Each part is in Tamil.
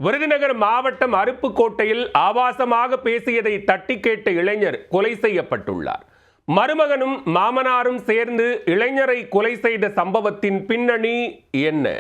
விருதுநகர் மாவட்டம் அருப்புக்கோட்டையில் ஆபாசமாக பேசியதை தட்டி கேட்ட இளைஞர் கொலை செய்யப்பட்டுள்ளார். மருமகனும் மாமனாரும் சேர்ந்து இளைஞரை கொலை செய்த சம்பவத்தின் பின்னணி என்ன?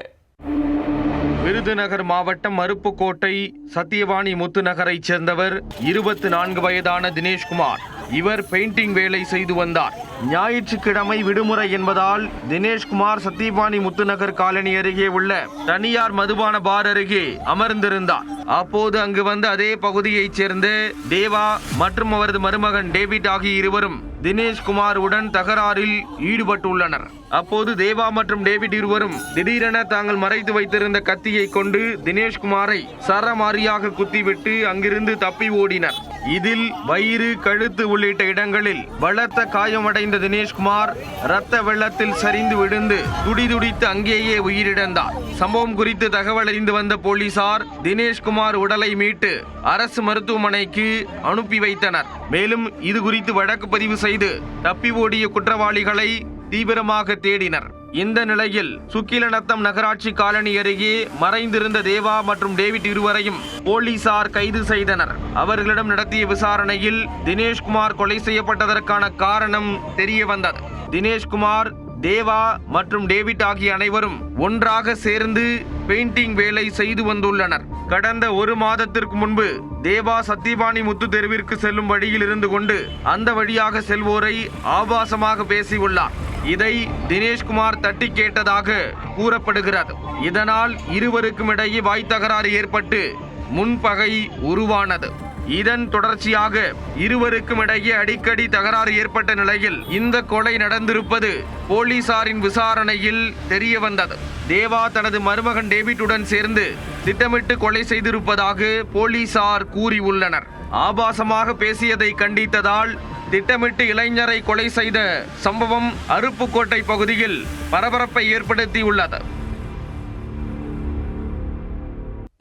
விருதுநகர் மாவட்டம் அருப்புக்கோட்டை சத்தியவாணி முத்துநகரைச் சேர்ந்தவர் 24 வயதான தினேஷ்குமார். இவர் பெயிண்டிங் வேலை செய்து வந்தார். ஞாயிற்றுக்கிழமை விடுமுறை என்பதால் தினேஷ்குமார் சத்தியவாணி முத்துநகர் காலனி அருகே உள்ள தனியார் மதுபான பார் அருகே அமர்ந்திருந்தார். அப்போது அங்கு வந்த அதே பகுதியைச் சேர்ந்த தேவா மற்றும் அவரது மருமகன் டேவிட் ஆகிய இருவரும் தினேஷ்குமார் உடன் தகராறில் ஈடுபட்டுள்ளனர். அப்போது தேவா மற்றும் டேவிட் இருவரும் திடீரென தாங்கள் மறைத்து வைத்திருந்த கத்தியை கொண்டு தினேஷ்குமாரை சரமாரியாக குத்திவிட்டு அங்கிருந்து தப்பி ஓடினர். இதில் வயிறு, கழுத்து உள்ளிட்ட இடங்களில் பலத்த காயமடைந்த தினேஷ்குமார் இரத்த வெள்ளத்தில் சரிந்து விழுந்து துடிதுடித்து அங்கேயே உயிரிழந்தார். சம்பவம் குறித்து தகவல் அறிந்து வந்த போலீசார் தினேஷ்குமார் உடலை மீட்டு அரசு மருத்துவமனைக்கு அனுப்பி வைத்தனர். மேலும் இது குறித்து வழக்கு பதிவு செய்து தப்பி ஓடிய குற்றவாளிகளை தீவிரமாக தேடினர். இந்த நிலையில் சுக்கிலநத்தம் நகராட்சி காலனி அருகே மறைந்திருந்த தேவா மற்றும் டேவிட் இருவரையும் போலீசார் கைது செய்தனர். அவர்களிடம் நடத்திய விசாரணையில் தினேஷ்குமார் கொலை செய்யப்பட்டதற்கான காரணம் தெரிய வந்தது. தினேஷ்குமார், தேவா மற்றும் டேவிட் ஆகிய அனைவரும் ஒன்றாக சேர்ந்து பெயிண்டிங் வேலை செய்து வந்துள்ளனர். கடந்த ஒரு மாதத்திற்கு முன்பு தேவா சத்தியவாணி முத்து தெருவிற்கு செல்லும் வழியில் இருந்து கொண்டு அந்த வழியாக செல்வோரை ஆபாசமாக பேசியுள்ளார். இதை தினேஷ்குமார் தட்டி கேட்டதாக கூறப்படுகிறது. இதனால் இருவருக்கும் இடையே வாய் தகராறு ஏற்பட்டு முன்பகை உருவானது. இதன் தொடர்ச்சியாக இருவருக்கும் இடையே அடிக்கடி தகராறு ஏற்பட்ட நிலையில் இந்த கொலை நடந்திருப்பது போலீசாரின் விசாரணையில் தெரிய வந்தது. தேவா தனது மருமகன் டேவிட்டுடன் சேர்ந்து திட்டமிட்டு கொலை செய்திருப்பதாக போலீசார் கூறியுள்ளனர். ஆபாசமாக பேசியதை கண்டித்ததால் திட்டமிட்டு இளைஞரை கொலை செய்த சம்பவம் அருப்புக்கோட்டை பகுதியில் பரபரப்பை ஏற்படுத்தியுள்ளது.